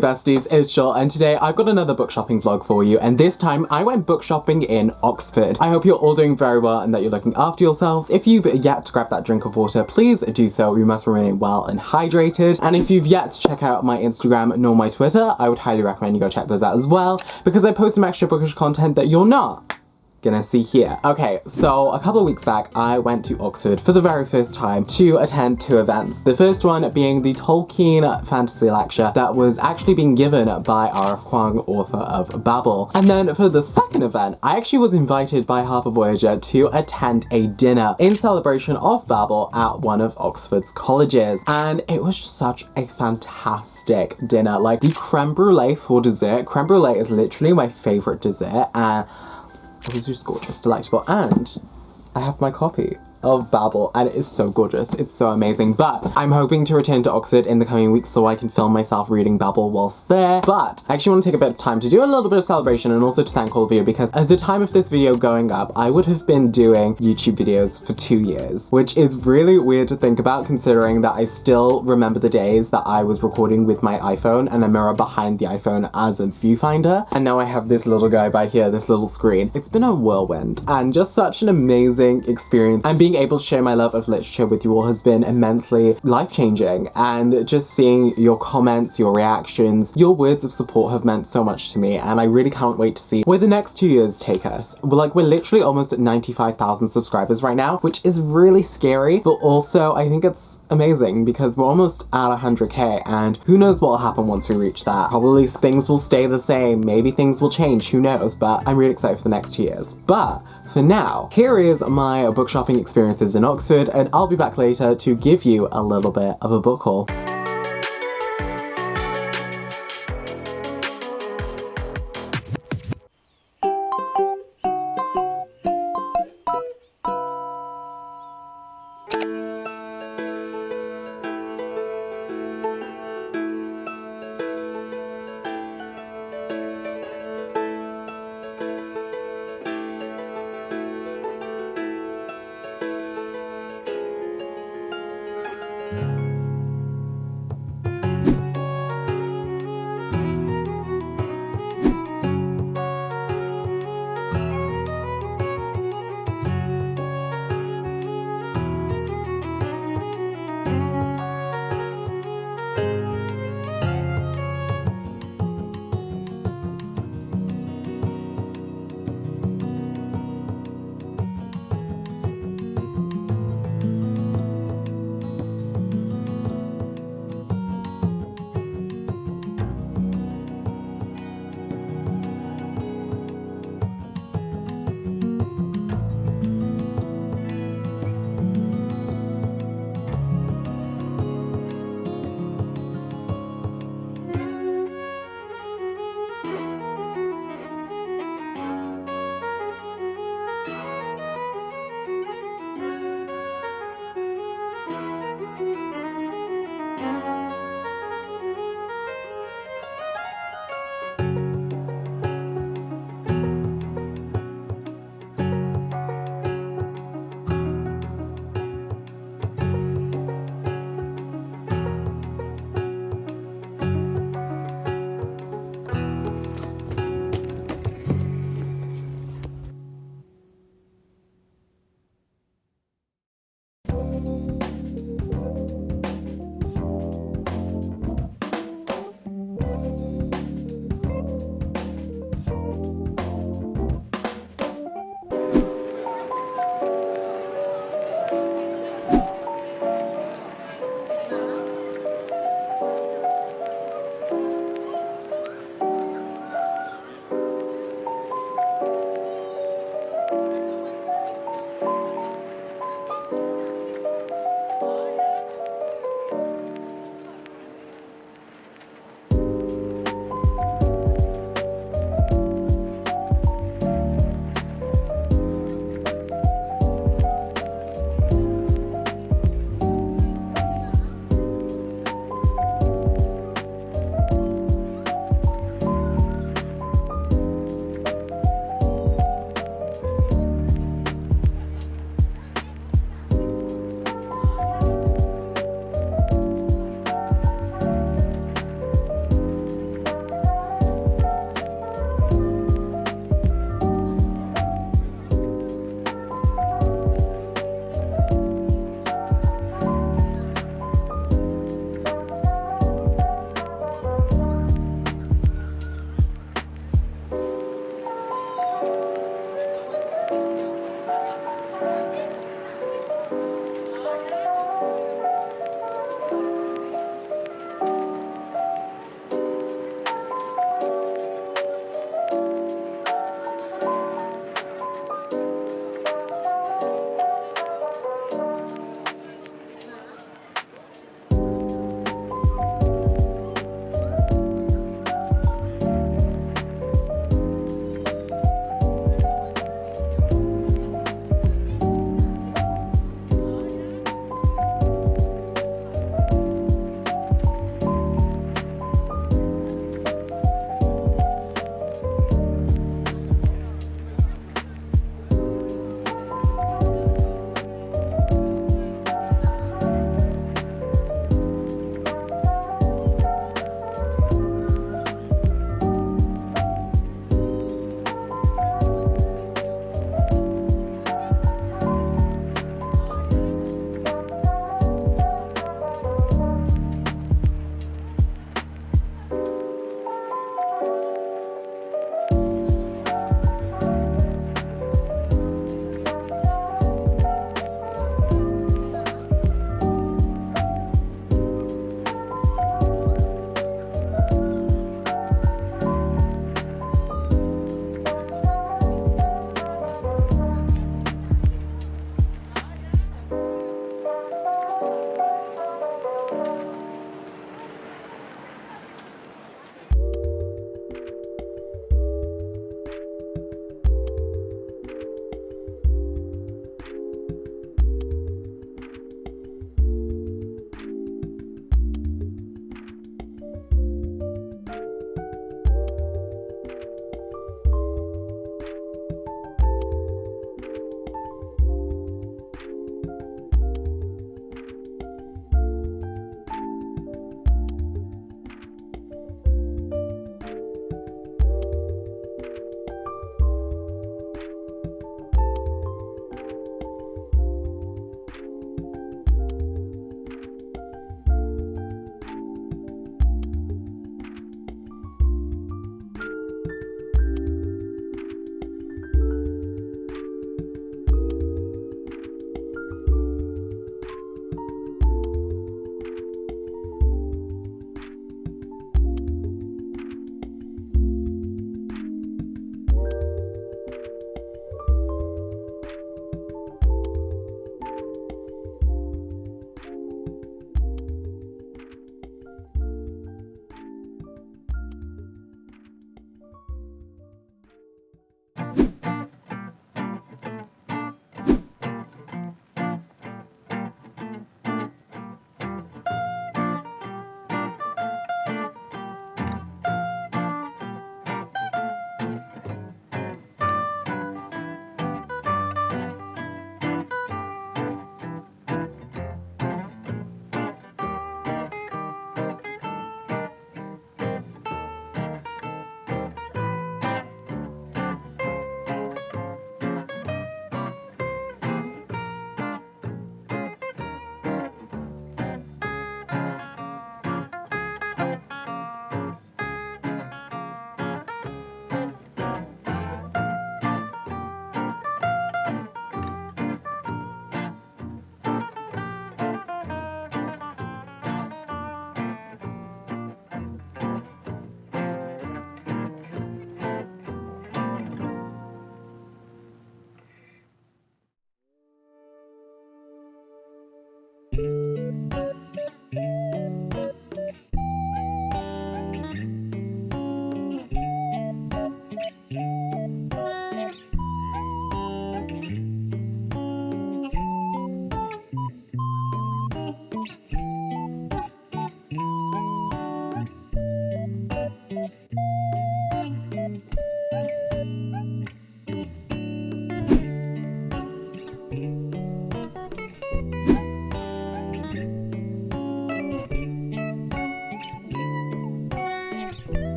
Hey besties, it's Shul, and today I've got another book shopping vlog for you, and this time I went book shopping in Oxford. I hope you're all doing very well and that you're looking after yourselves. If you've yet to grab that drink of water, please do so. You must remain well and hydrated. And if you've yet to check out my Instagram nor my Twitter, I would highly recommend you go check those out as well, because I post some extra bookish content that you're not gonna see here. Okay, so a couple of weeks back, I went to Oxford for the very first time to attend two events. The first one being the Tolkien fantasy lecture that was actually being given by R.F. Kuang, author of Babel. And then for the second event, I actually was invited by Harper Voyager to attend a dinner in celebration of Babel at one of Oxford's colleges. And it was just such a fantastic dinner. Like, the creme brulee for dessert. Creme brulee is literally my favorite dessert, and it was just gorgeous, delightful, and I have my copy of Babel, and it is so gorgeous. It's so amazing. But I'm hoping to return to Oxford in the coming weeks so I can film myself reading Babel whilst there. But I actually want to take a bit of time to do a little bit of celebration and also to thank all of you, because at the time of this video going up, I would have been doing YouTube videos for 2 years, which is really weird to think about, considering that I still remember the days that I was recording with my iPhone and a mirror behind the iPhone as a viewfinder. And now I have this little guy by here, this little screen. It's been a whirlwind and just such an amazing experience. And being able to share my love of literature with you all has been immensely life-changing, and just seeing your comments, your reactions, your words of support have meant so much to me, and I really can't wait to see where the next 2 years take us. We're literally almost at 95,000 subscribers right now, which is really scary, but also I think it's amazing because we're almost at 100k, and who knows what will happen once we reach that. Probably things will stay the same, maybe things will change, who knows, but I'm really excited for the next 2 years. But for now, here is my book shopping experiences in Oxford, and I'll be back later to give you a little bit of a book haul.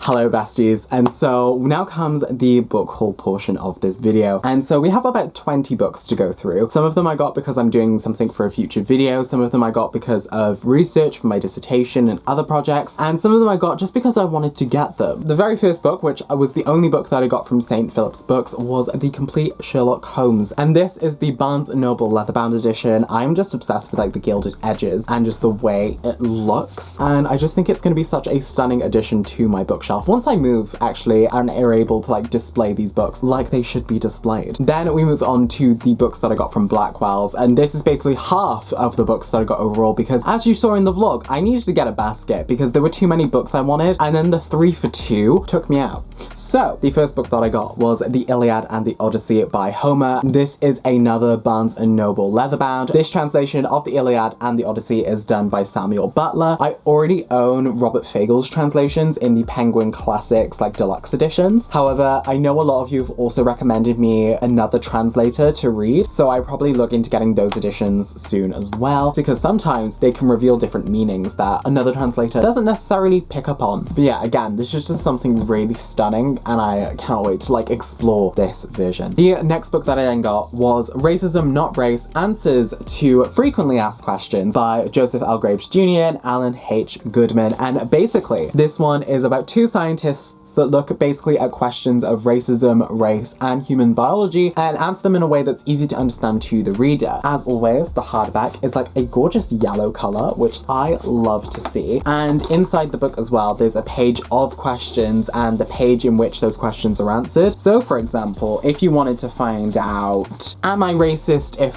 Hello besties, and so now comes the book haul portion of this video. And so we have about 20 books to go through. Some of them I got because I'm doing something for a future video, some of them I got because of research for my dissertation and other projects, and some of them I got just because I wanted to get them. The very first book, which was the only book that I got from St. Philip's Books, was the complete Sherlock Holmes, and this is the Barnes & Noble leatherbound edition. I'm just obsessed with like the gilded edges and just the way it looks, and I just think it's going to be such a stunning addition to my bookshelf once I move, actually, and are able to like display these books like they should be displayed. Then we move on to the books that I got from Blackwell's, and this is basically half of the books that I got overall because, as you saw in the vlog, I needed to get a basket because there were too many books I wanted, and then the 3 for 2 took me out. So, the first book that I got was The Iliad and the Odyssey by Homer. This is another Barnes & Noble leatherbound. This translation of the Iliad and the Odyssey is done by Samuel Butler. I already own Robert Fagel's translations in the Penguin Classics, like deluxe editions. However, I know a lot of you have also recommended me another translator to read, so I probably look into getting those editions soon as well, because sometimes they can reveal different meanings that another translator doesn't necessarily pick up on. But yeah, again, this is just something really stunning, and I cannot wait to like explore this version. The next book that I then got was Racism Not Race: Answers to Frequently Asked Questions by Joseph L. Graves Jr. and Alan H. Goodman. And basically, this one is about two scientists that look basically at questions of racism, race, and human biology and answer them in a way that's easy to understand to the reader. As always, the hardback is like a gorgeous yellow color, which I love to see. And inside the book as well, there's a page of questions and the page in which those questions are answered. So for example, if you wanted to find out, am I racist if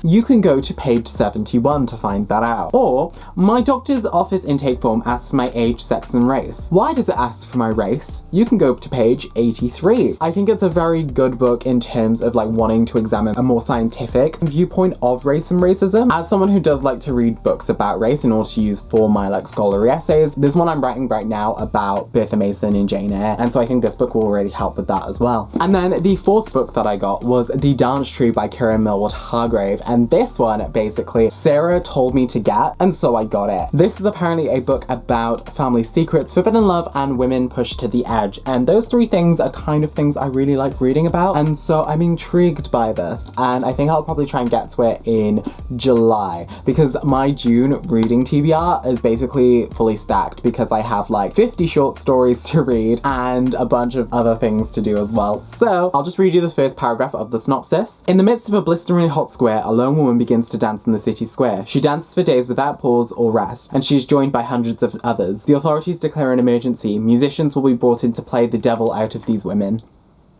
you can go to page 71 to find that out. Or, my doctor's office intake form asks for my age, sex, and race. Why does it ask for my race? You can go to page 83. I think it's a very good book in terms of like wanting to examine a more scientific viewpoint of race and racism. As someone who does like to read books about race in order to use for my like scholarly essays, there's one I'm writing right now about Bertha Mason and Jane Eyre, and so I think this book will really help with that as well. And then the fourth book that I got was The Dance Tree by Kieran Millward Hargrave, and this one basically Sarah told me to get, and so I got it. This is apparently a book about family secrets, forbidden love, and women pushed to the edge, and those three things are kind of things I really like reading about, and so I'm intrigued by this, and I think I'll probably try and get to it in July, because my June reading TBR is basically fully stacked because I have like 50 short stories to read and a bunch of other things to do as well. So I'll just read you the first paragraph of the synopsis. In the midst of a blisteringly hot square, a lone woman begins to dance in the city square. She dances for days without pause or rest, and she is joined by hundreds of others. The authorities declare an emergency. Musicians will be brought in to play the devil out of these women.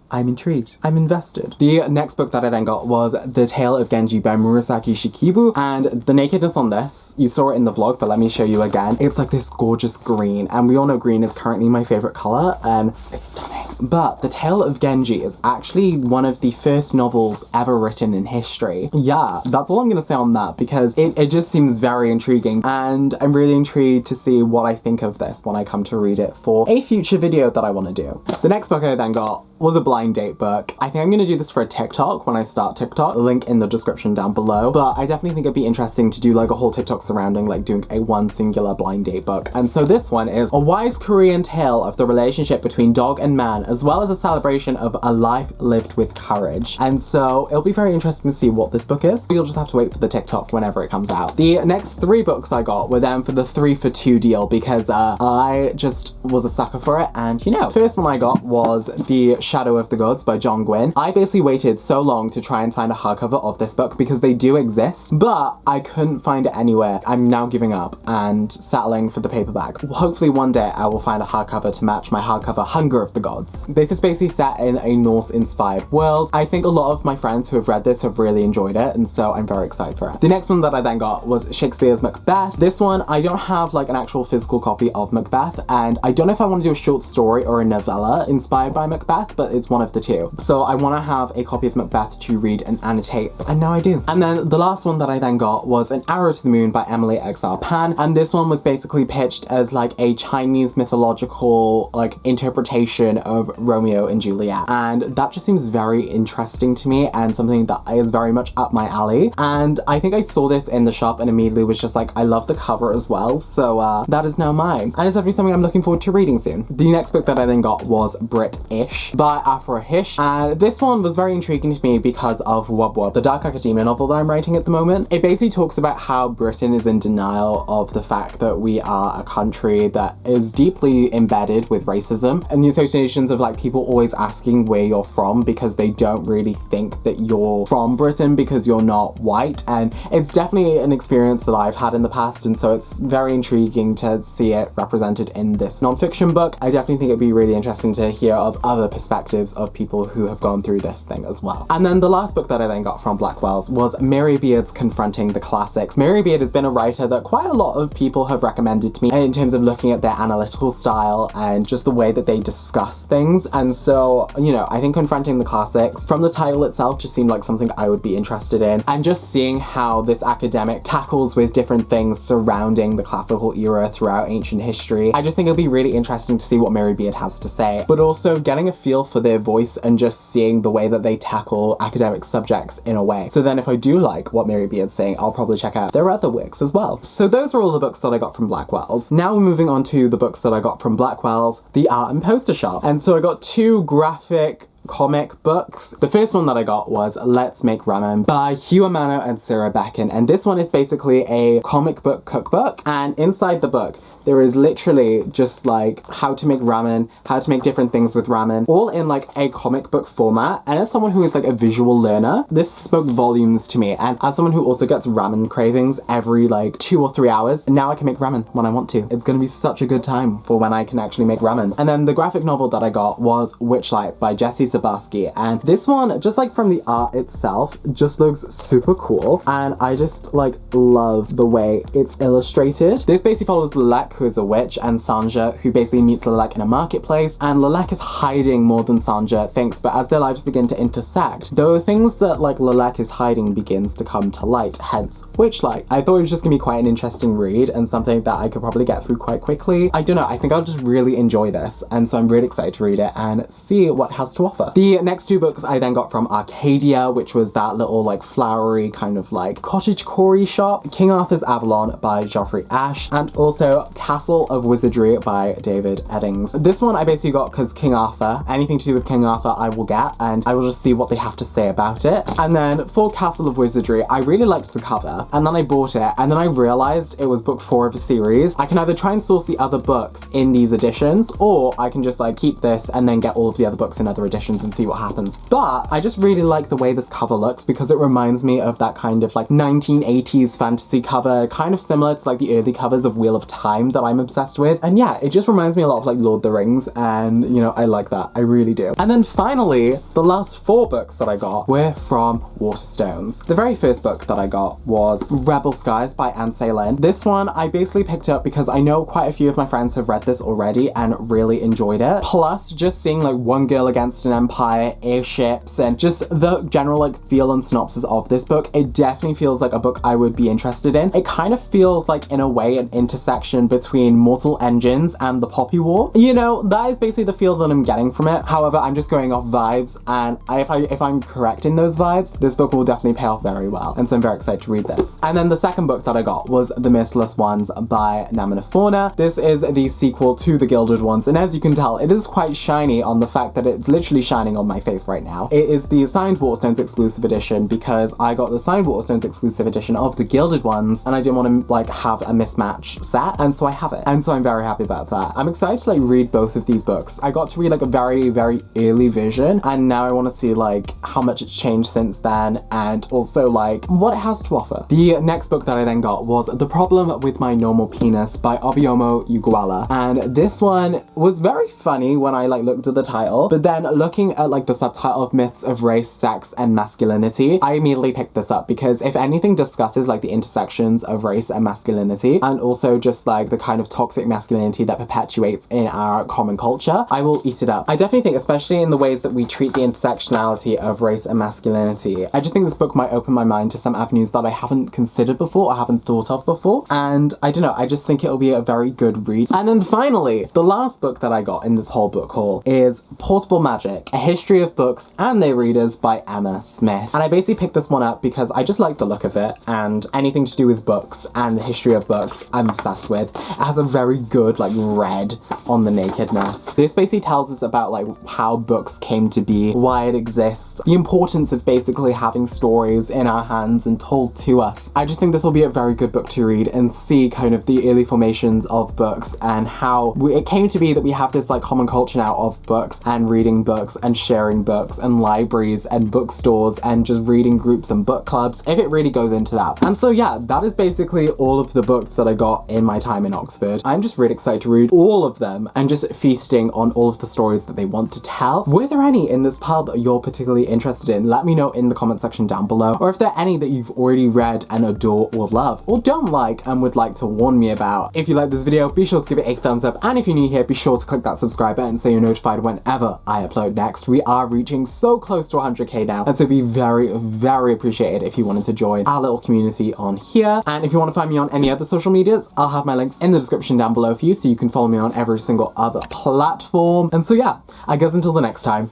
I'm intrigued. I'm invested. The next book that I then got was The Tale of Genji by Murasaki Shikibu, and the nakedness on this, you saw it in the vlog, but let me show you again. It's like this gorgeous green, and we all know green is currently my favorite color, and it's stunning. But The Tale of Genji is actually one of the first novels ever written in history. Yeah, that's all I'm gonna say on that, because it just seems very intriguing, and I'm really intrigued to see what I think of this when I come to read it for a future video that I want to do. The next book I then got was a blind date book. I think I'm gonna do this for a TikTok when I start TikTok, link in the description down below, but I definitely think it'd be interesting to do like a whole TikTok surrounding like doing a one singular blind date book. And so this one is a wise Korean tale of the relationship between dog and man, as well as a celebration of a life lived with courage. And so it'll be very interesting to see what this book is. You'll just have to wait for the TikTok whenever it comes out. The next three books I got were then for the 3 for 2 deal, because I just was a sucker for it. And you know, first one I got was The Shadow of the Gods by John Gwynne. I basically waited so long to try and find a hardcover of this book because they do exist, but I couldn't find it anywhere. I'm now giving up and settling for the paperback. Hopefully one day I will find a hardcover to match my hardcover Hunger of the Gods. This is basically set in a Norse-inspired world. I think a lot of my friends who have read this have really enjoyed it, and so I'm very excited for it. The next one that I then got was Shakespeare's Macbeth. This one, I don't have like an actual physical copy of Macbeth, and I don't know if I want to do a short story or a novella inspired by Macbeth, but it's one of the two. So I want to have a copy of Macbeth to read and annotate, and now I do. And then the last one that I then got was An Arrow to the Moon by Emily Exar Pan, and this one was basically pitched as like a Chinese mythological like interpretation of Romeo and Juliet, and that just seems very interesting to me and something that is very much up my alley. And I think I saw this in the shop and immediately was just like, I love the cover as well, so that is now mine, and it's definitely something I'm looking forward to reading soon. The next book that I then got was Brit-ish by Afra Hish, and this one was very intriguing to me because of Wub Wub, the dark academia novel that I'm writing at the moment. It basically talks about how Britain is in denial of the fact that we are a country that is deeply embedded with racism, and the associations of like people always asking where you're from because they don't really think that you're from Britain because you're not white. And it's definitely an experience that I've had in the past, and so it's very intriguing to see it represented in this non-fiction book. I definitely think it'd be really interesting to hear of other perspectives perspectives of people who have gone through this thing as well. And then the last book that I then got from Blackwell's was Mary Beard's Confronting the Classics. Mary Beard has been a writer that quite a lot of people have recommended to me in terms of looking at their analytical style and just the way that they discuss things. And so, you know, I think Confronting the Classics, from the title itself, just seemed like something I would be interested in. And just seeing how this academic tackles with different things surrounding the classical era throughout ancient history, I just think it'll be really interesting to see what Mary Beard has to say, but also getting a feel for their voice and just seeing the way that they tackle academic subjects in a way. So then if I do like what Mary Beard's saying, I'll probably check out their other works as well. So those were all the books that I got from Blackwell's. Now we're moving on to the books that I got from Blackwell's, the art and poster shop. And so I got two graphic comic books. The first one that I got was Let's Make Ramen by Hugh Amano and Sarah Becken, and this one is basically a comic book cookbook, and inside the book there is literally just like how to make ramen, how to make different things with ramen, all in like a comic book format. And as someone who is like a visual learner, this spoke volumes to me. And as someone who also gets ramen cravings every like 2 or 3 hours, now I can make ramen when I want to. It's gonna be such a good time for when I can actually make ramen. And then the graphic novel that I got was Witchlight by Jesse Zabarsky, and this one, just like from the art itself, just looks super cool, and I just like love the way it's illustrated. This basically follows Lelek, who is a witch, and Sanja, who basically meets Lelek in a marketplace, and Lelek is hiding more than Sanja thinks, but as their lives begin to intersect, the things that like Lelek is hiding begins to come to light, hence Witchlight. I thought it was just gonna be quite an interesting read and something that I could probably get through quite quickly. I don't know, I think I'll just really enjoy this, and so I'm really excited to read it and see what it has to offer. The next two books I then got from Arcadia, which was that little like flowery kind of like cottagecore-y shop, King Arthur's Avalon by Geoffrey Ashe, and also Castle of Wizardry by David Eddings. This one I basically got because King Arthur, anything to do with King Arthur I will get, and I will just see what they have to say about it. And then for Castle of Wizardry, I really liked the cover, and then I bought it, and then I realized it was book 4 of a series. I can either try and source the other books in these editions, or I can just like keep this and then get all of the other books in other editions and see what happens. But I just really like the way this cover looks because it reminds me of that kind of like 1980s fantasy cover, kind of similar to like the early covers of Wheel of Time that I'm obsessed with. And yeah, it just reminds me a lot of like Lord of the Rings, and you know, I like that, I really do. And then finally, the last 4 books that I got were from Waterstones. The very first book that I got was Rebel Skies by Anne Lynn. This one I basically picked up because I know quite a few of my friends have read this already and really enjoyed it. Plus, just seeing like one girl against an empire, airships, and just the general like feel and synopsis of this book, it definitely feels like a book I would be interested in. It kind of feels like, in a way, an intersection between Mortal Engines and the Poppy War. You know, that is basically the feel that I'm getting from it. However, I'm just going off vibes, and if I'm correct in those vibes, this book will definitely pay off very well, and so I'm very excited to read this. And then the second book that I got was The Merciless Ones by Namina Fauna. This is the sequel to The Gilded Ones, and as you can tell, it is quite shiny on the fact that it's literally shining on my face right now. It is the signed Waterstones exclusive edition because I got the signed Waterstones exclusive edition of The Gilded Ones, and I didn't want to like have a mismatch set, and so I have it. And so I'm very happy about that. I'm excited to like read both of these books. I got to read like a very, very early version, and now I want to see like how much it's changed since then, and also like what it has to offer. The next book that I then got was The Problem with My Normal Penis by Obioma Ugwala, and this one was very funny when I like looked at the title, but then looking at like the subtitle of Myths of Race, Sex, and Masculinity, I immediately picked this up because if anything discusses like the intersections of race and masculinity, and also just like the kind of toxic masculinity that perpetuates in our common culture, I will eat it up. I definitely think, especially in the ways that we treat the intersectionality of race and masculinity, I just think this book might open my mind to some avenues that I haven't considered before or haven't thought of before, and I don't know, I just think it'll be a very good read. And then finally, the last book that I got in this whole book haul is Portable Magic, A History of Books and Their Readers by Emma Smith. And I basically picked this one up because I just like the look of it, and anything to do with books and the history of books I'm obsessed with. It has a very good like red on the nakedness. This basically tells us about like how books came to be, why it exists, the importance of basically having stories in our hands and told to us. I just think this will be a very good book to read and see kind of the early formations of books and how it came to be that we have this like common culture now of books and reading books and sharing books and libraries and bookstores and just reading groups and book clubs, if it really goes into that. And so yeah, that is basically all of the books that I got in my time in Oxford. I'm just really excited to read all of them and just feasting on all of the stories that they want to tell. Were there any in this pub you're particularly interested in? Let me know in the comment section down below, or if there are any that you've already read and adore or love, or don't like and would like to warn me about. If you like this video, be sure to give it a thumbs up, and if you're new here, be sure to click that subscribe button so you're notified whenever I upload next. We are reaching so close to 100k now, and so it'd be very, very appreciated if you wanted to join our little community on here. And if you want to find me on any other social medias, I'll have my links in the description down below for you, so you can follow me on every single other platform. And so yeah, I guess until the next time,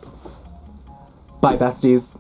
bye besties.